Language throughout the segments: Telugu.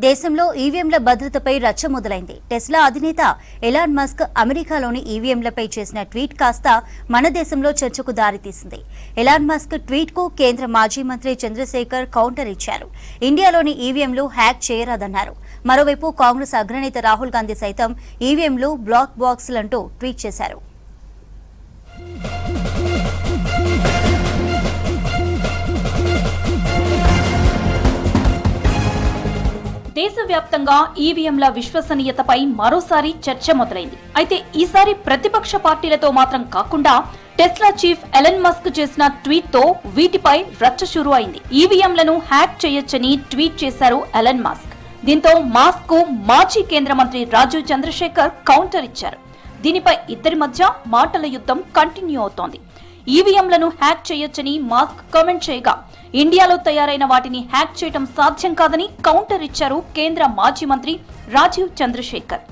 దేశంలో ఈవీఎంల భద్రతపై రచ్చ మొదలైంది. టెస్లా అధినేత ఎలాన్ మస్క్ అమెరికాలోని ఈవీఎంలపై చేసిన ట్వీట్ కాస్త మన దేశంలో చర్చకు దారితీసింది. ఎలాన్ మస్క్ ట్వీట్ కు కేంద్ర మాజీ మంత్రి చంద్రశేఖర్ కౌంటర్ ఇచ్చారు. ఇండియాలోని ఈవీఎంలు హ్యాక్ చేయరాదన్నారు. మరోవైపు కాంగ్రెస్ అగ్రనేత రాహుల్ గాంధీ సైతం ఈవీఎంలు బ్లాక్ బాక్సులంటూ ట్వీట్ చేశారు. దేశవ్యాప్తంగా ఈవీఎంల విశ్వసనీయతపై మరోసారి చర్చ మొదలైంది. అయితే ఈసారి ప్రతిపక్ష పార్టీలతో మాత్రం కాకుండా టెస్లా చీఫ్ ఎలన్ మస్క్ చేసిన ట్వీట్ తో వీటిపై రచ్చ షురు అయింది. ఈవీఎంలను హ్యాక్ చేయొచ్చని ట్వీట్ చేశారు ఎలన్ మస్క్. దీంతో మాస్క్ కు మాజీ కేంద్ర మంత్రి రాజీవ్ చంద్రశేఖర్ కౌంటర్ ఇచ్చారు. దీనిపై ఇద్దరి మధ్య మాటల యుద్ధం కంటిన్యూ అవుతోంది. ఈవీఎంలను హ్యాక్ చేయొచ్చని మాస్క్ కామెంట్ చేయగా, ఇండియాలో తయారైన వాటిని హ్యాక్ చేయడం సాధ్యం కాదని కౌంటర్ ఇచ్చారు కేంద్ర మాజీ మంత్రి రాజీవ్ చంద్రశేఖర్.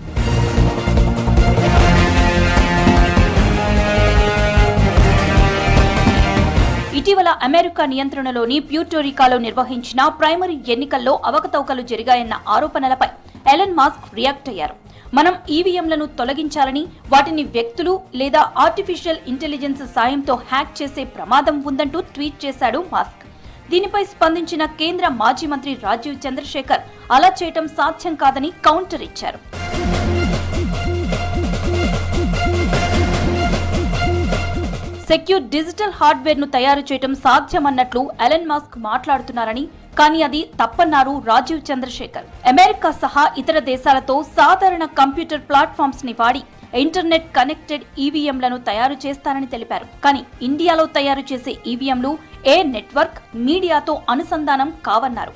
ఇటీవల అమెరికా నియంత్రణలోని ప్యూర్టోరికాలో నిర్వహించిన ప్రైమరీ ఎన్నికల్లో అవకతవకలు జరిగాయన్న ఆరోపణలపై ఎలన్ మస్క్ రియాక్ట్ అయ్యారు. మనం ఈవీఎంలను తొలగించాలని, వాటిని వ్యక్తులు లేదా ఆర్టిఫిషియల్ ఇంటెలిజెన్స్ సాయంతో హ్యాక్ చేసే ప్రమాదం ఉందంటూ ట్వీట్ చేశాడు మస్క్. దీనిపై స్పందించిన కేంద్ర మాజీ మంత్రి రాజీవ్ చంద్రశేఖర్ అలా చేయటం సాధ్యం కాదని కౌంటర్ ఇచ్చారు. సెక్యూర్ డిజిటల్ హార్డ్వేర్ ను తయారు చేయటం సాధ్యమన్నట్లు ఎలన్ మస్క్ మాట్లాడుతున్నారని, కానీ అది తప్పన్నారు రాజీవ్ చంద్రశేఖర్. అమెరికా సహా ఇతర దేశాలతో సాధారణ కంప్యూటర్ ప్లాట్ఫామ్స్ ని వాడి ఇంటర్నెట్ కనెక్టెడ్ ఈవీఎంలను తయారు చేస్తారని తెలిపారు. కానీ ఇండియాలో తయారు చేసే ఈవీఎంలు ఏ నెట్వర్క్, మీడియాతో అనుసంధానం కావన్నారు.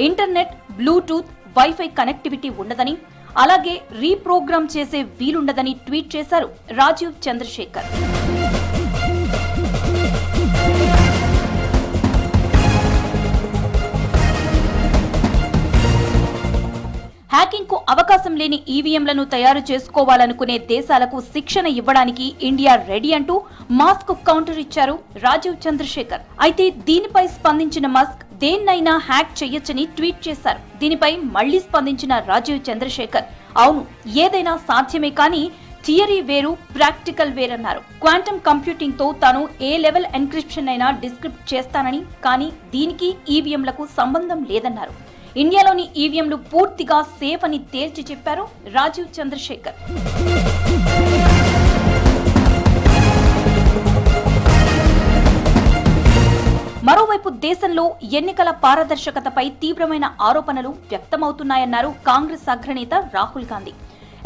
ఇంటర్నెట్, బ్లూటూత్, వైఫై కనెక్టివిటీ ఉండదని, అలాగే రీప్రోగ్రామ్ చేసే వీలుండదని ట్వీట్ చేశారు రాజీవ్ చంద్రశేఖర్. హ్యాకింగ్ కు అవకాశం లేని ఈవీఎంలను తయారు చేసుకోవాలనుకునే దేశాలకు శిక్షణ ఇవ్వడానికి ఇండియా రెడీ అంటూ మస్క్ కౌంటర్ ఇచ్చారు రాజీవ్ చంద్రశేఖర్. అయితే దీనిపై స్పందించిన మస్క్ దేన్నైనా హ్యాక్ చేయొచ్చని ట్వీట్ చేశారు. దీనిపై మళ్లీ స్పందించిన రాజీవ్ చంద్రశేఖర్, అవును, ఏదైనా సాధ్యమే, కానీ థియరీ వేరు, ప్రాక్టికల్ వేరన్నారు. క్వాంటమ్ కంప్యూటింగ్ తో తాను ఏ లెవెల్ ఎన్క్రిప్షన్ అయినా డిస్క్రిప్ట్ చేస్తానని, కానీ దీనికి ఈవీఎంలకు సంబంధం లేదన్నారు. ఇండియాలోని ఈవీఎంలు పూర్తిగా సేఫ్ అని తేల్చి చెప్పారు రాజీవ్ చంద్రశేఖర్. మరోవైపు దేశంలో ఎన్నికల పారదర్శకతపై తీవ్రమైన ఆరోపణలు వ్యక్తమవుతున్నాయన్నారు కాంగ్రెస్ అగ్రనేత Rahul Gandhi.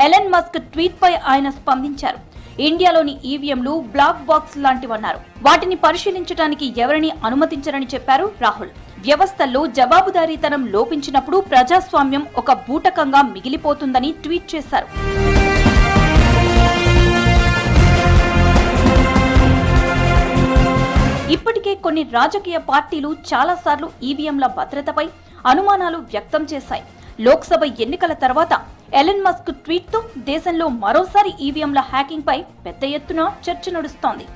Elon Musk tweet పై ఆయన స్పందించారు. ఇండియాలోని ఈవీఎంలు బ్లాక్ బాక్స్ లాంటివన్నారు. వాటిని పరిశీలించడానికి ఎవరిని అనుమతించరని చెప్పారు రాహుల్. వ్యవస్థల్లో జవాబుదారీతనం లోపించినప్పుడు ప్రజాస్వామ్యం ఒక బూటకంగా మిగిలిపోతుందని ట్వీట్ చేశారు. ఇప్పటికే కొన్ని రాజకీయ పార్టీలు చాలాసార్లు ఈవీఎంల భద్రతపై అనుమానాలు వ్యక్తం చేశాయి. లోక్సభ ఎన్నికల తర్వాత ఎలన్ మస్క్ ట్వీట్ తో దేశంలో మరోసారి ఈవీఎంల హ్యాకింగ్ పై పెద్ద ఎత్తున చర్చ నడుస్తోంది.